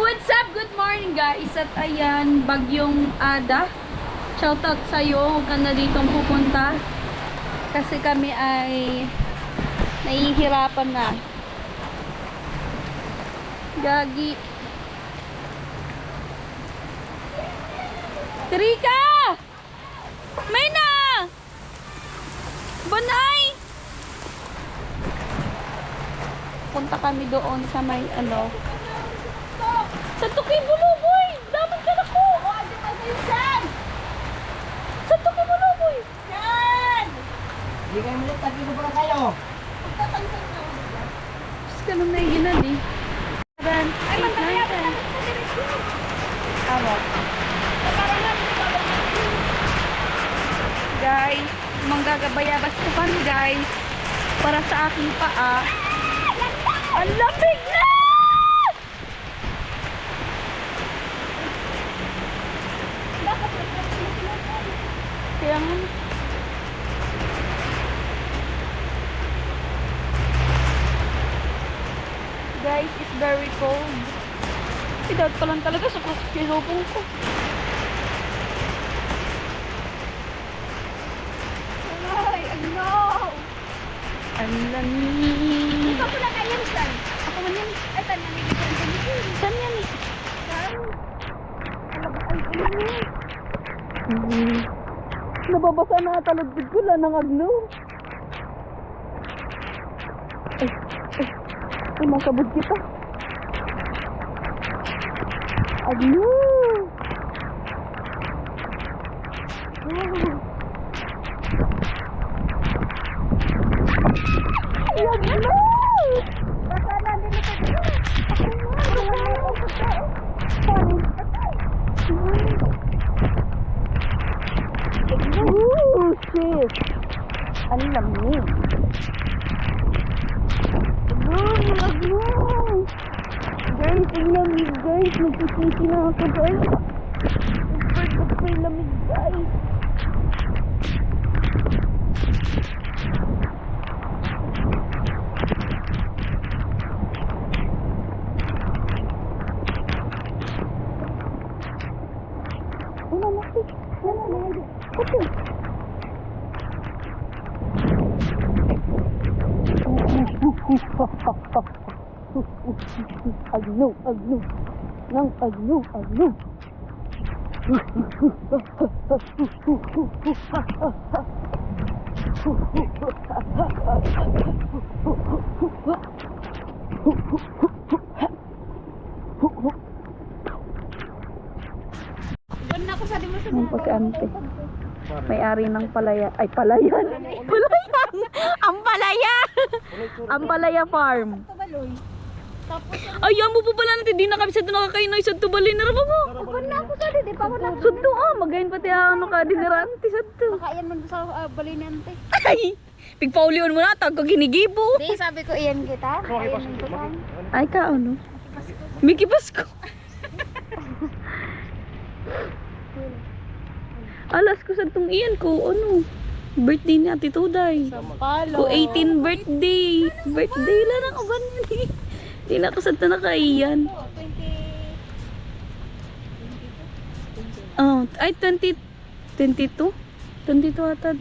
what's up? Good morning guys. At ayan, bagyong Ada. Shoutout sa'yo. Huwag ka na ditong pupunta. Kasi kami ay nahihirapan na. Gagi. Trika! May na! Banay! Punta kami doon sa may ano. Sa Tuki Buluboy! Dapat ka na ko! Sa Tuki Buluboy! Yan! Hindi kayo mulit, tagino ba kayo? Tapos ka nung naiginan eh. 7, 8, 9, 10. Tama. Guys, manggagabayabas ko kami guys. Para sa aking paa. Ang lamig na! Kaya nga. Guys, it's very cold. Idad pa lang talaga sa kilopong ko. Ay, ano? Ang lamig. Ikaw ko lang kayo, San? Ako man yan. Ay, tanan na dito. Saan yan eh? Nababasa na talagpid ko lang ng agno. Ay, masabod kita. Agno! Ay, agno! Baka na din ito. Ooh, shit! Ang lamig. Agno! Guys, ang lamig guys. Nagpipisi na ako guys. Super lamig guys. Agno, agno, nang agno, agno. Doon ako sa dimo sa Ang pag-ante. May-ari ng palaya. Ay, palayan. Palayan! Ang palaya! Ang palaya farm. Tubaloy. Tapos, Ay, mo po pala natin. Di na kami sa ito nakakainay sa tubalin na mo. pagod na ako sa di pa ako na. Sunto magayon pati ano ka, diniranti sa ito. Makayan man sa balinante. Ay! Pigpaulion mo na, tag ko ginigibo. Di, sabi ko iyan kita. Ayan ang kita. Ay ka, ano? Mickey Pasko. Alas ko sa itong iyan ko, ano? Birthday ni Ate Tuday. Palo. Ko 18 birthday. Birthday lang ang uban yun eh. Di na ako sa ito nakaiyan. 20. Oh, ay 22? 22 ata.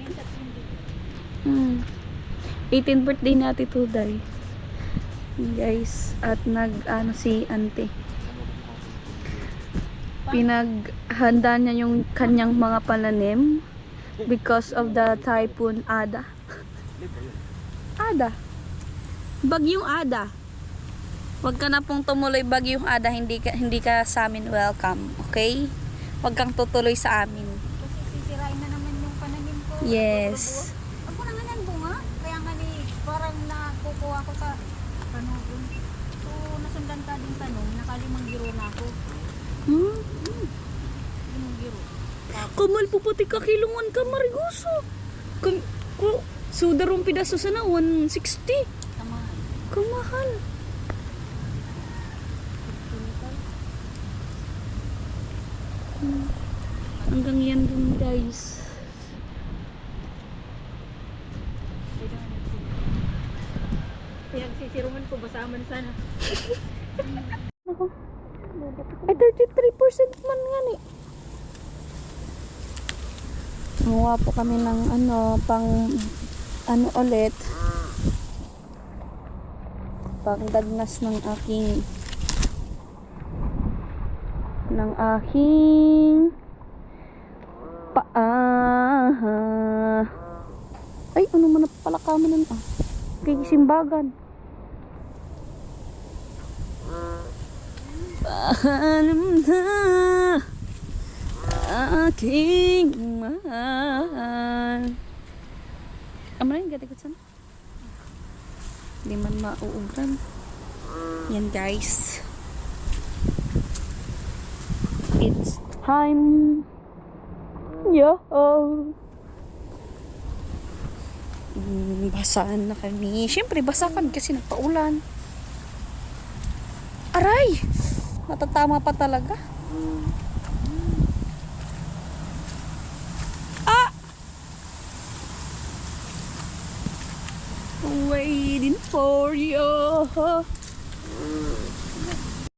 18 birthday ni Ate Tuday. Guys, at ano si Ante. Pinaghanda niya yung kanyang mga pananim because of the typhoon Ada. Ada. Bagyong Ada. Huwag ka na pong tumuloy bagyong Ada, hindi ka sa amin welcome, okay? Huwag kang tutuloy sa amin. Kasi sisirain na naman yung pananim ko. Yes. Ako na nga yan bunga. Kaya nga ni parang nakukuha ko sa panahon. So nasundan ka din tanong, nakalimang giro na ako. Limang giro. Kamal po pati kakilungan ka, Marigoso. Sudarong pidaso sana, 160. Tama. Kamahal. Hanggang yan dun guys. Pinagsisiruman ko, basaman sana. Ay, 33% man nga ni. Gumawa po kami ng pang ulit. Pang dagnas ng aking paa. Ay, ano man napalakaman nun kay simbagan. Paalam na aking mahal. Amo na yung gatikot sana. Hindi man mauugran. Yan guys. It's time. Yo. Basaan na kami. Siyempre, basa kami kasi nagpaulan. Aray! Natatama pa talaga. Ah! Waiting for you.